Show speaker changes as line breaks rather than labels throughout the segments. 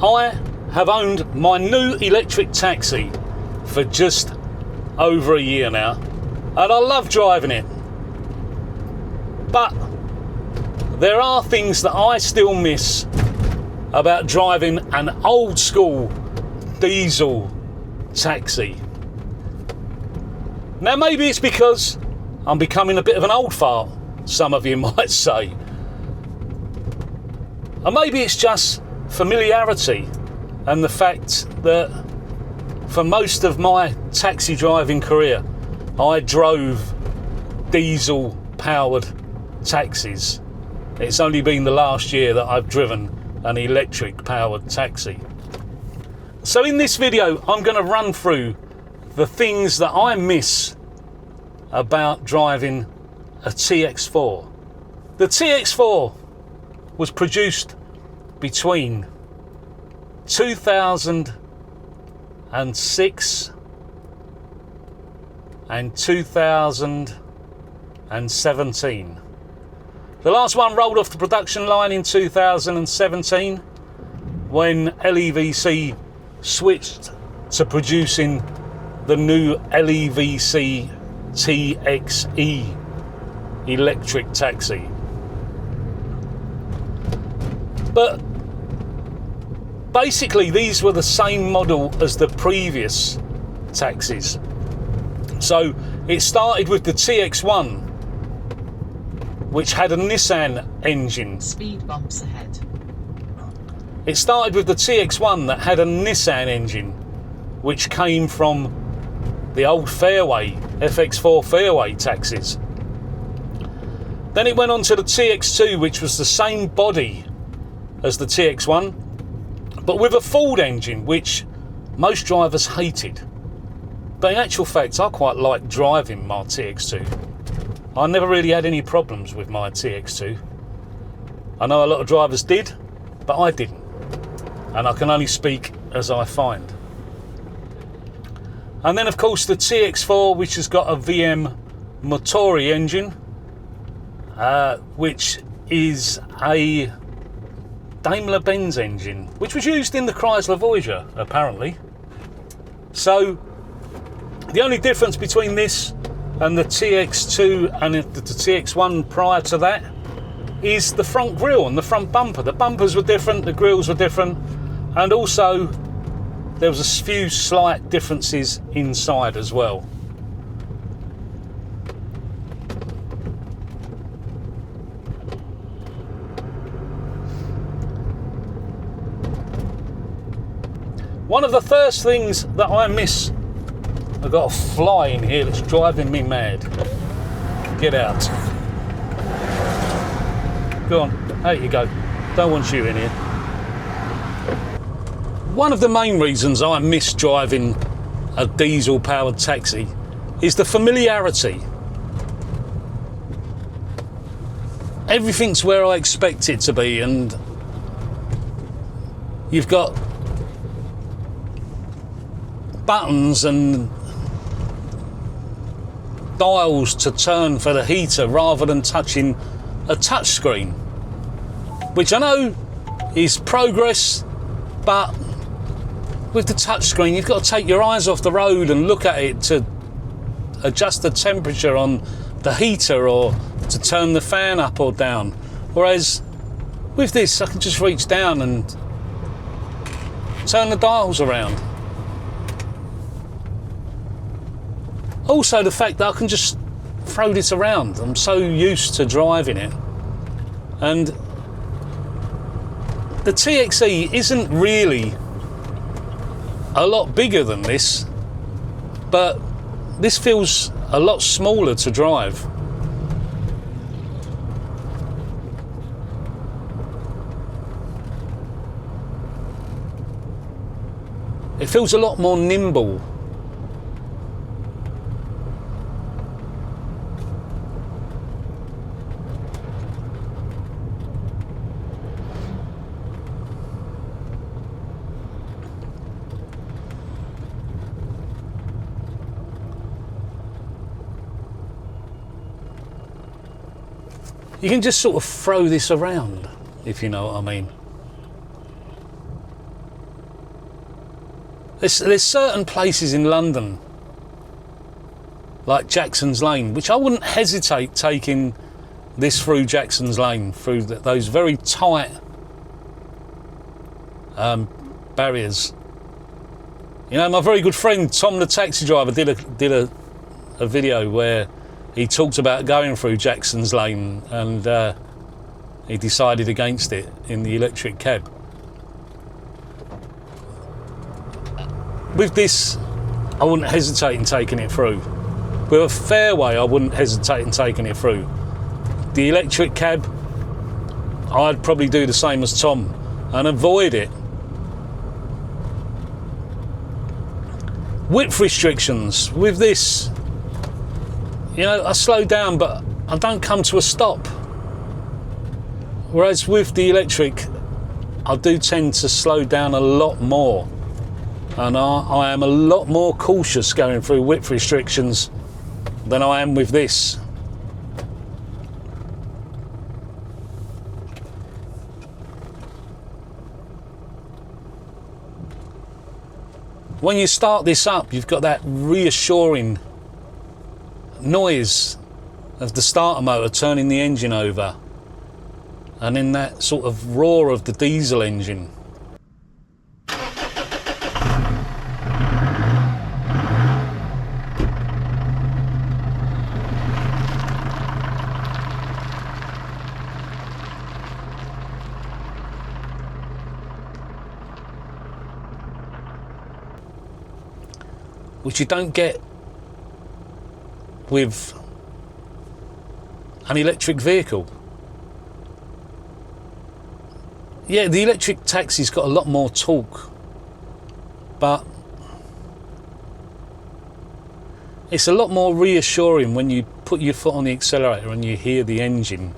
I have owned my new electric taxi for just over a year now, and I love driving it. But there are things that I still miss about driving an old school diesel taxi. Now maybe it's because I'm becoming a bit of an old fart, some of you might say. And maybe it's just familiarity and the fact that for most of my taxi driving career I drove diesel powered taxis. It's only been the last year that I've driven an electric powered taxi. So in this video I'm going to run through the things that I miss about driving a TX4. The TX4 was produced between 2006 and 2017. The last one rolled off the production line in 2017 when LEVC switched to producing the new LEVC TXE electric taxi. But basically these were the same model as the previous taxis. So it started with the TX1, which had a Nissan engine.
Speed bumps ahead.
It started with the TX1 that had a Nissan engine, which came from the old Fairway, FX4 Fairway taxis. Then it went on to the TX2, which was the same body as the TX1, but with a Ford engine, which most drivers hated. But in actual fact, I quite like driving my TX2. I never really had any problems with my TX2. I know a lot of drivers did, but I didn't. And I can only speak as I find. And then of course the TX4, which has got a VM Motori engine, which is a Daimler-Benz engine, which was used in the Chrysler Voyager, apparently. So the only difference between this and the TX2 and the TX1 prior to that is the front grille and the front bumper. The bumpers were different, the grilles were different, and also there was a few slight differences inside as well. One of the first things that I miss, I've got a fly in here that's driving me mad. Get out. Go on, out you go. Don't want you in here. One of the main reasons I miss driving a diesel powered taxi is the familiarity. Everything's where I expect it to be, and you've got buttons and dials to turn for the heater rather than touching a touch screen, which I know is progress, but with the touch screen you've got to take your eyes off the road and look at it to adjust the temperature on the heater or to turn the fan up or down, whereas with this I can just reach down and turn the dials around. Also the fact that I can just throw this around. I'm so used to driving it. And the TXE isn't really a lot bigger than this, but this feels a lot smaller to drive. It feels a lot more nimble. You can just sort of throw this around, if you know what I mean. There's certain places in London, like Jackson's Lane, which I wouldn't hesitate taking this through Jackson's Lane, through those very tight barriers. You know, my very good friend Tom the taxi driver did a video where he talked about going through Jackson's Lane, and he decided against it in the electric cab. With this, I wouldn't hesitate in taking it through. With a fairway, I wouldn't hesitate in taking it through. The electric cab, I'd probably do the same as Tom and avoid it. Width restrictions. With this, you know, I slow down, but I don't come to a stop. Whereas with the electric, I do tend to slow down a lot more. And I am a lot more cautious going through width restrictions than I am with this. When you start this up, you've got that reassuring noise of the starter motor turning the engine over, and then that sort of roar of the diesel engine. Which you don't get with an electric vehicle. Yeah, the electric taxi's got a lot more torque, but it's a lot more reassuring when you put your foot on the accelerator and you hear the engine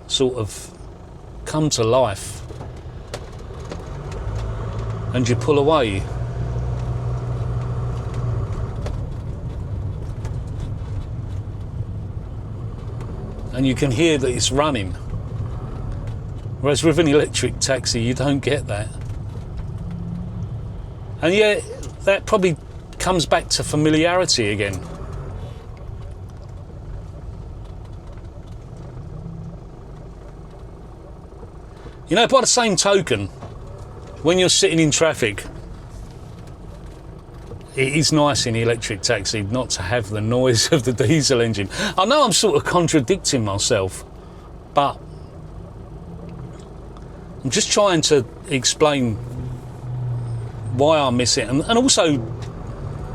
sort of come to life and you pull away. And you can hear that it's running. Whereas with an electric taxi, you don't get that. And yeah, that probably comes back to familiarity again. You know, by the same token, when you're sitting in traffic, it is nice in the electric taxi not to have the noise of the diesel engine. I know I'm sort of contradicting myself, but I'm just trying to explain why I miss it, and also,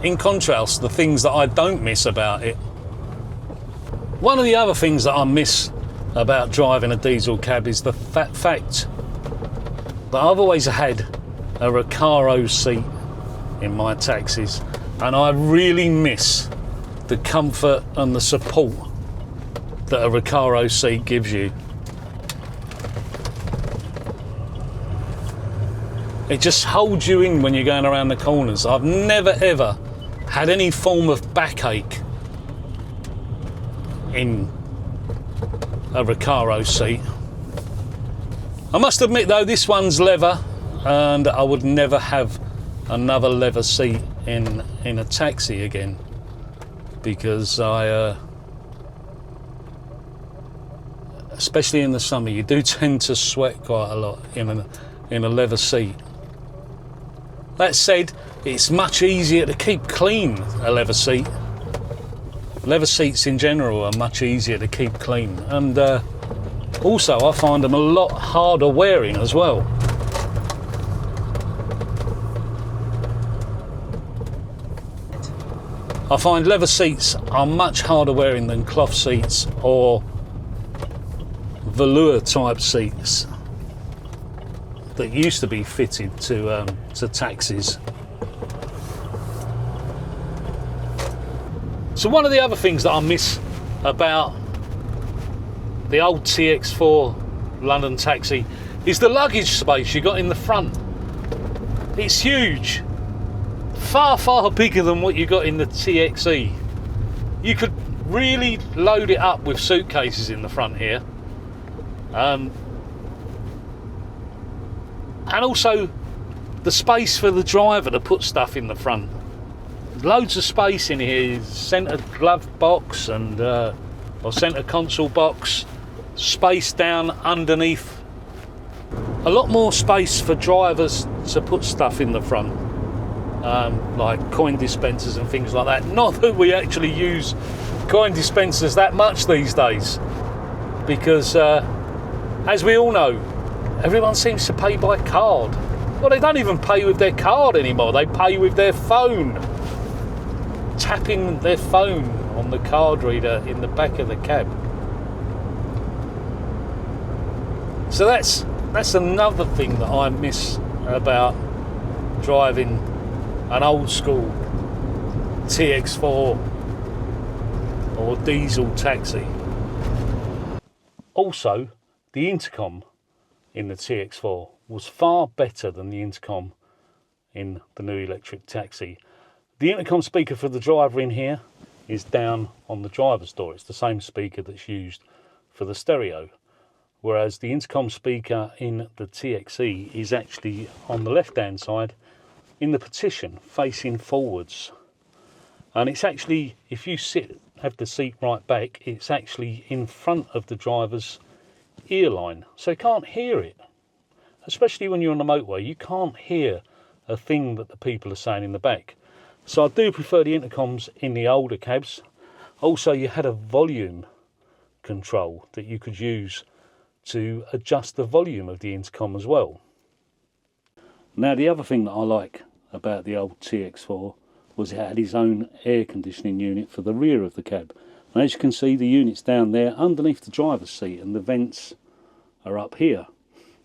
in contrast, the things that I don't miss about it. One of the other things that I miss about driving a diesel cab is the fact that I've always had a Recaro seat in my taxis, and I really miss the comfort and the support that a Recaro seat gives you. It just holds you in when you're going around the corners. I've never ever had any form of backache in a Recaro seat. I must admit though, this one's leather, and I would never have another leather seat in a taxi again, because especially in the summer, you do tend to sweat quite a lot in a leather seat. That said, it's much easier to keep clean, a leather seat. Leather seats in general are much easier to keep clean, and also I find them a lot harder wearing as well. I find leather seats are much harder wearing than cloth seats or velour type seats that used to be fitted to taxis. So one of the other things that I miss about the old TX4 London taxi is the luggage space you got in the front. It's huge. Far bigger than what you got in the TXE. You could really load it up with suitcases in the front here, and also the space for the driver to put stuff in the front. Loads of space in here, centre glove box and or centre console box, space down underneath. A lot more space for drivers to put stuff in the front, like coin dispensers and things like that. Not that we actually use coin dispensers that much these days, because as we all know, everyone seems to pay by card. Well, they don't even pay with their card anymore, they pay with their phone. Tapping their phone on the card reader in the back of the cab. So that's another thing that I miss about driving an old school TX4 or diesel taxi. Also, the intercom in the TX4 was far better than the intercom in the new electric taxi. The intercom speaker for the driver in here is down on the driver's door. It's the same speaker that's used for the stereo. Whereas the intercom speaker in the TXE is actually on the left-hand side in the partition, facing forwards. And it's actually, if you have the seat right back, it's actually in front of the driver's ear line. So you can't hear it. Especially when you're on the motorway, you can't hear a thing that the people are saying in the back. So I do prefer the intercoms in the older cabs. Also, you had a volume control that you could use to adjust the volume of the intercom as well. Now, the other thing that I like about the old TX4 was it had its own air conditioning unit for the rear of the cab. And as you can see, the unit's down there underneath the driver's seat and the vents are up here.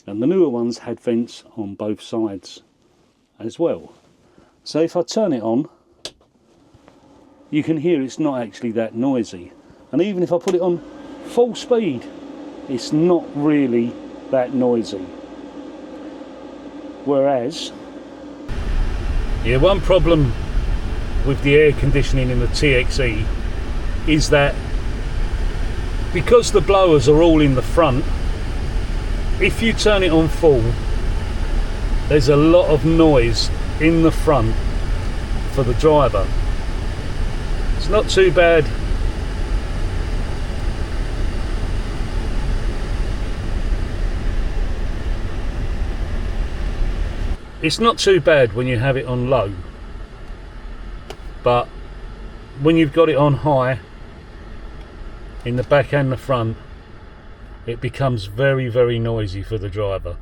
And the newer ones had vents on both sides as well. So if I turn it on, you can hear it's not actually that noisy. And even if I put it on full speed, it's not really that noisy. Whereas, yeah, one problem with the air conditioning in the TXE is that because the blowers are all in the front, if you turn it on full, there's a lot of noise in the front for the driver. It's not too bad. It's not too bad when you have it on low, but when you've got it on high in the back and the front, it becomes very, very noisy for the driver.